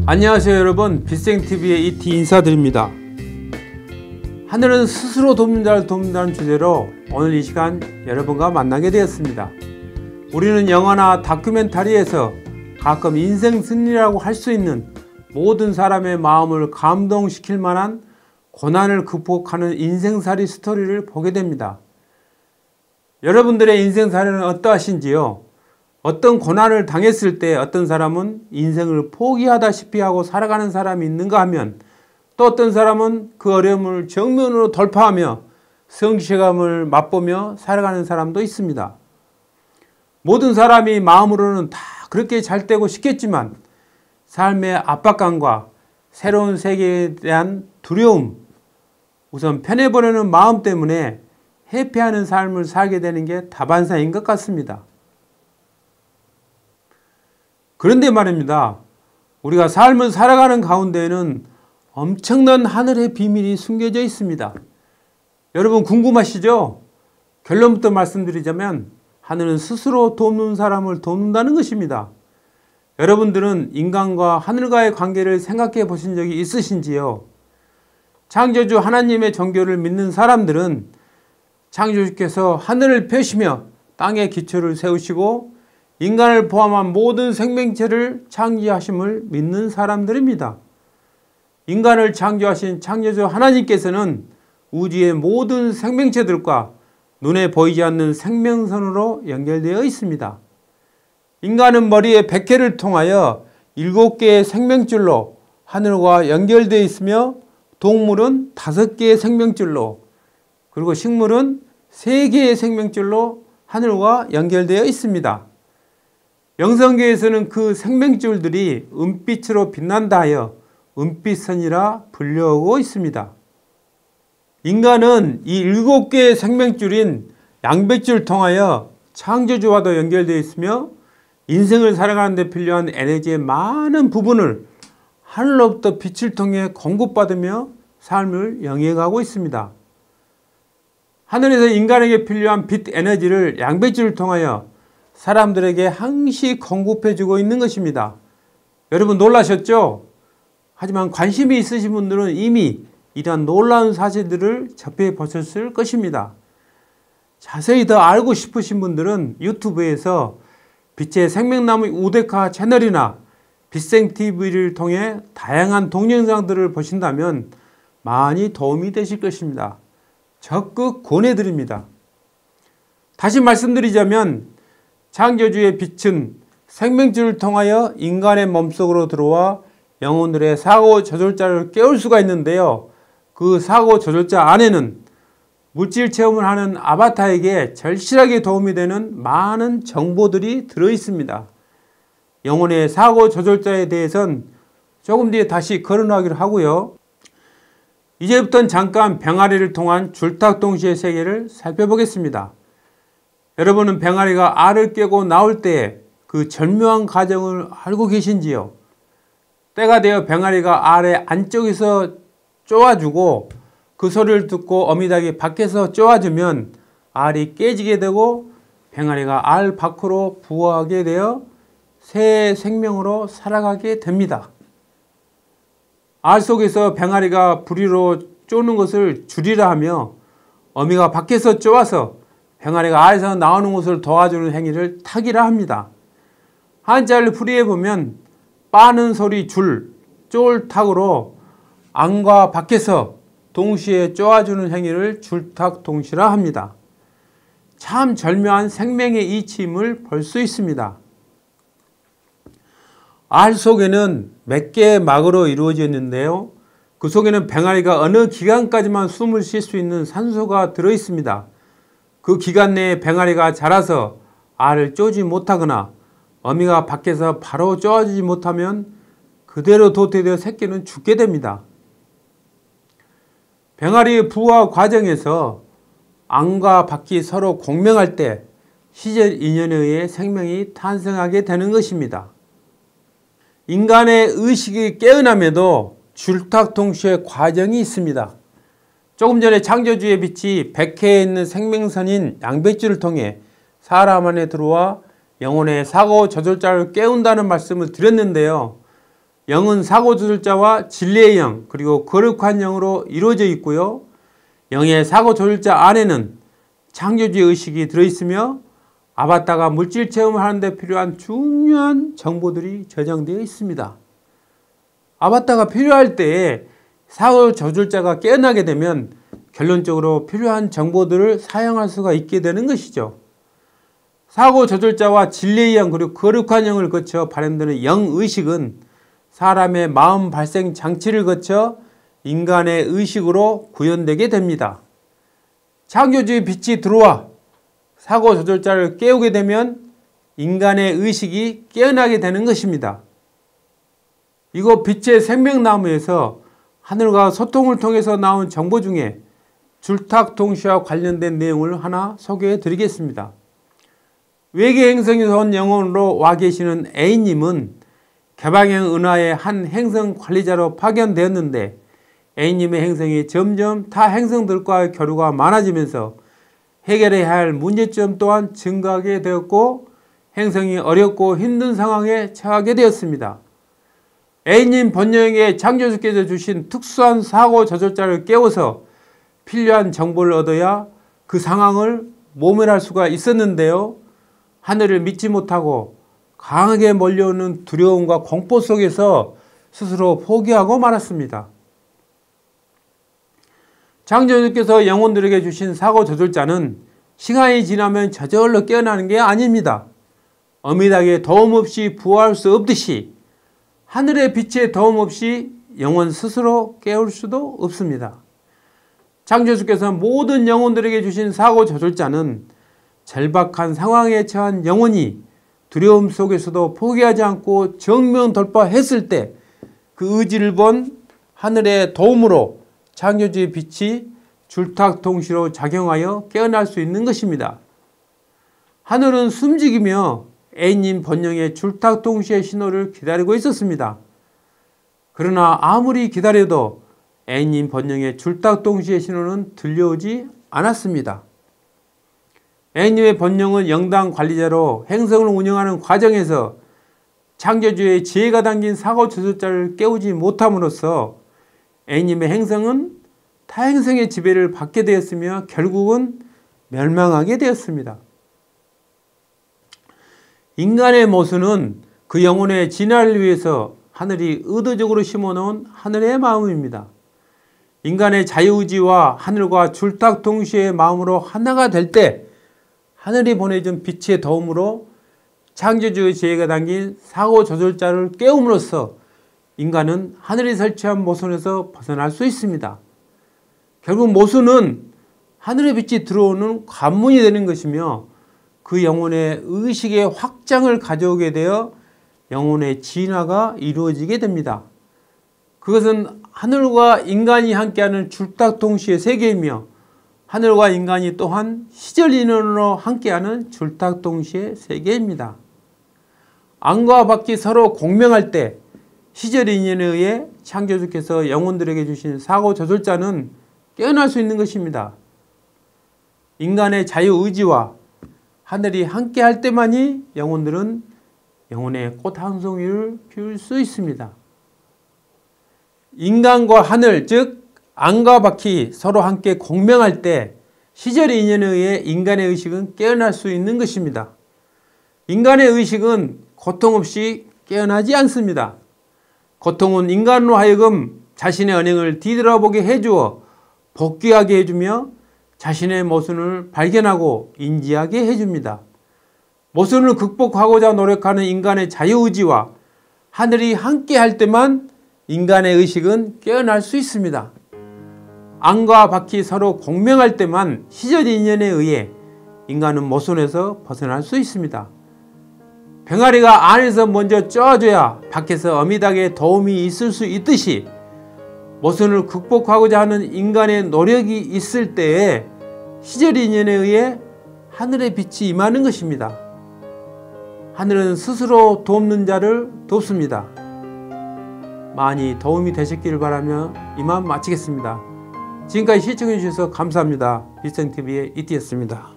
안녕하세요 여러분, 빛생TV의 이티 인사드립니다. 하늘은 스스로 돕는 자를 돕는다는 주제로 오늘 이 시간 여러분과 만나게 되었습니다. 우리는 영화나 다큐멘터리에서 가끔 인생 승리라고 할 수 있는 모든 사람의 마음을 감동시킬 만한 고난을 극복하는 인생살이 스토리를 보게 됩니다. 여러분들의 인생살이는 어떠하신지요? 어떤 고난을 당했을 때 어떤 사람은 인생을 포기하다시피 하고 살아가는 사람이 있는가 하면, 또 어떤 사람은 그 어려움을 정면으로 돌파하며 성취감을 맛보며 살아가는 사람도 있습니다. 모든 사람이 마음으로는 다 그렇게 잘 되고 싶겠지만 삶의 압박감과 새로운 세계에 대한 두려움, 우선 편해보려는 마음 때문에 회피하는 삶을 살게 되는 게 다반사인 것 같습니다. 그런데 말입니다. 우리가 삶을 살아가는 가운데에는 엄청난 하늘의 비밀이 숨겨져 있습니다. 여러분 궁금하시죠? 결론부터 말씀드리자면 하늘은 스스로 돕는 사람을 돕는다는 것입니다. 여러분들은 인간과 하늘과의 관계를 생각해 보신 적이 있으신지요? 창조주 하나님의 종교를 믿는 사람들은 창조주께서 하늘을 펴시며 땅의 기초를 세우시고 인간을 포함한 모든 생명체를 창조하심을 믿는 사람들입니다. 인간을 창조하신 창조주 하나님께서는 우주의 모든 생명체들과 눈에 보이지 않는 생명선으로 연결되어 있습니다. 인간은 머리의 백회를 통하여 7개의 생명줄로 하늘과 연결되어 있으며, 동물은 5개의 생명줄로, 그리고 식물은 3개의 생명줄로 하늘과 연결되어 있습니다. 영성계에서는 그 생명줄들이 은빛으로 빛난다 하여 은빛선이라 불려오고 있습니다. 인간은 이 7개의 생명줄인 양배줄을 통하여 창조주와도 연결되어 있으며, 인생을 살아가는 데 필요한 에너지의 많은 부분을 하늘로부터 빛을 통해 공급받으며 삶을 영위해가고 있습니다. 하늘에서 인간에게 필요한 빛 에너지를 양배줄을 통하여 사람들에게 항시 공급해주고 있는 것입니다. 여러분 놀라셨죠? 하지만 관심이 있으신 분들은 이미 이러한 놀라운 사실들을 접해 보셨을 것입니다. 자세히 더 알고 싶으신 분들은 유튜브에서 빛의 생명나무 우데카 채널이나 빛생TV를 통해 다양한 동영상들을 보신다면 많이 도움이 되실 것입니다. 적극 권해드립니다. 다시 말씀드리자면 창조주의 빛은 생명줄을 통하여 인간의 몸속으로 들어와 영혼들의 사고 저절자를 깨울 수가 있는데요. 그 사고 저절자 안에는 물질 체험을 하는 아바타에게 절실하게 도움이 되는 많은 정보들이 들어 있습니다. 영혼의 사고 저절자에 대해서는 조금 뒤에 다시 거론하기로 하고요. 이제부터는 잠깐 병아리를 통한 줄탁동시의 세계를 살펴보겠습니다. 여러분은 병아리가 알을 깨고 나올 때 그 절묘한 과정을 알고 계신지요? 때가 되어 병아리가 알의 안쪽에서 쪼아주고 그 소리를 듣고 어미닭이 밖에서 쪼아주면 알이 깨지게 되고 병아리가 알 밖으로 부화하게 되어 새 생명으로 살아가게 됩니다. 알 속에서 병아리가 부리로 쪼는 것을 줄이라 하며 어미가 밖에서 쪼아서 병아리가 알에서 나오는 것을 도와주는 행위를 탁이라 합니다. 한자를 풀이해 보면 빠는 소리 줄, 쫄탁으로 안과 밖에서 동시에 쪼아주는 행위를 줄탁동시라 합니다. 참 절묘한 생명의 이치임을 볼 수 있습니다. 알 속에는 몇 개의 막으로 이루어져 있는데요. 그 속에는 병아리가 어느 기간까지만 숨을 쉴 수 있는 산소가 들어 있습니다. 그 기간 내에 병아리가 자라서 알을 쪼지 못하거나 어미가 밖에서 바로 쪼아주지 못하면 그대로 도태되어 새끼는 죽게 됩니다. 병아리의 부화 과정에서 안과 밖이 서로 공명할 때 시절 인연에 의해 생명이 탄생하게 되는 것입니다. 인간의 의식이 깨어남에도 줄탁동시의 과정이 있습니다. 조금 전에 창조주의 빛이 백회에 있는 생명선인 양배줄을 통해 사람 안에 들어와 영혼의 사고 저절자를 깨운다는 말씀을 드렸는데요. 영은 사고조절자와 진리의 영 그리고 거룩한 영으로 이루어져 있고요. 영의 사고조절자 안에는 창조주의 의식이 들어있으며 아바타가 물질 체험을 하는데 필요한 중요한 정보들이 저장되어 있습니다. 아바타가 필요할 때에 사고조절자가 깨어나게 되면 결론적으로 필요한 정보들을 사용할 수가 있게 되는 것이죠. 사고조절자와 진리의 영 그리고 거룩한 영을 거쳐 발현되는 영의식은 사람의 마음 발생 장치를 거쳐 인간의 의식으로 구현되게 됩니다. 창조주의 빛이 들어와 사고조절자를 깨우게 되면 인간의 의식이 깨어나게 되는 것입니다. 이곳 빛의 생명나무에서 하늘과 소통을 통해서 나온 정보 중에 줄탁통시와 관련된 내용을 하나 소개해 드리겠습니다. 외계 행성에서 온 영혼으로 와 계시는 A님은 개방형 은하의 한 행성 관리자로 파견되었는데 A님의 행성이 점점 타 행성들과의 교류가 많아지면서 해결해야 할 문제점 또한 증가하게 되었고 행성이 어렵고 힘든 상황에 처하게 되었습니다. A님 본영에게 창조주께서 주신 특수한 사고 조절자를 깨워서 필요한 정보를 얻어야 그 상황을 모면할 수가 있었는데요. 하늘을 믿지 못하고 강하게 몰려오는 두려움과 공포 속에서 스스로 포기하고 말았습니다. 창조주께서 영혼들에게 주신 사고 조절자는 시간이 지나면 저절로 깨어나는 게 아닙니다. 어미닭의 도움 없이 부화할 수 없듯이 하늘의 빛의 도움 없이 영혼 스스로 깨울 수도 없습니다. 창조주께서 모든 영혼들에게 주신 사고 조절자는 절박한 상황에 처한 영혼이 두려움 속에서도 포기하지 않고 정면 돌파했을 때 그 의지를 본 하늘의 도움으로 창조주의 빛이 줄탁통시로 작용하여 깨어날 수 있는 것입니다. 하늘은 숨지기며 A님 본영의 줄탁통시의 신호를 기다리고 있었습니다. 그러나 아무리 기다려도 A님 본영의 줄탁통시의 신호는 들려오지 않았습니다. A님의 본영은 영당 관리자로 행성을 운영하는 과정에서 창조주의 지혜가 담긴 사고 조절자를 깨우지 못함으로써 A님의 행성은 타행성의 지배를 받게 되었으며 결국은 멸망하게 되었습니다. 인간의 모순은 그 영혼의 진화를 위해서 하늘이 의도적으로 심어놓은 하늘의 마음입니다. 인간의 자유의지와 하늘과 줄탁동시의 마음으로 하나가 될 때 하늘이 보내준 빛의 도움으로 창조주의 지혜가 담긴 사고 조절자를 깨움으로써 인간은 하늘이 설치한 모순에서 벗어날 수 있습니다. 결국 모순은 하늘의 빛이 들어오는 관문이 되는 것이며 그 영혼의 의식의 확장을 가져오게 되어 영혼의 진화가 이루어지게 됩니다. 그것은 하늘과 인간이 함께하는 줄탁동시의 세계이며 하늘과 인간이 또한 시절인연으로 함께하는 줄탁동시의 세계입니다. 안과 밖이 서로 공명할 때 시절인연에 의해 창조주께서 영혼들에게 주신 사고 조절자는 깨어날 수 있는 것입니다. 인간의 자유의지와 하늘이 함께할 때만이 영혼들은 영혼의 꽃 한 송이를 피울 수 있습니다. 인간과 하늘, 즉 안과 밖이 서로 함께 공명할 때 시절의 인연에 의해 인간의 의식은 깨어날 수 있는 것입니다. 인간의 의식은 고통 없이 깨어나지 않습니다. 고통은 인간으로 하여금 자신의 언행을 뒤돌아보게 해주어 복귀하게 해주며 자신의 모순을 발견하고 인지하게 해줍니다. 모순을 극복하고자 노력하는 인간의 자유의지와 하늘이 함께 할 때만 인간의 의식은 깨어날 수 있습니다. 안과 밖이 서로 공명할 때만 시절 인연에 의해 인간은 모순에서 벗어날 수 있습니다. 병아리가 안에서 먼저 쪄줘야 밖에서 어미닭의 도움이 있을 수 있듯이 모순을 극복하고자 하는 인간의 노력이 있을 때에 시절 인연에 의해 하늘의 빛이 임하는 것입니다. 하늘은 스스로 돕는 자를 돕습니다. 많이 도움이 되셨기를 바라며 이만 마치겠습니다. 지금까지 시청해 주셔서 감사합니다. 빛성TV의 이티였습니다.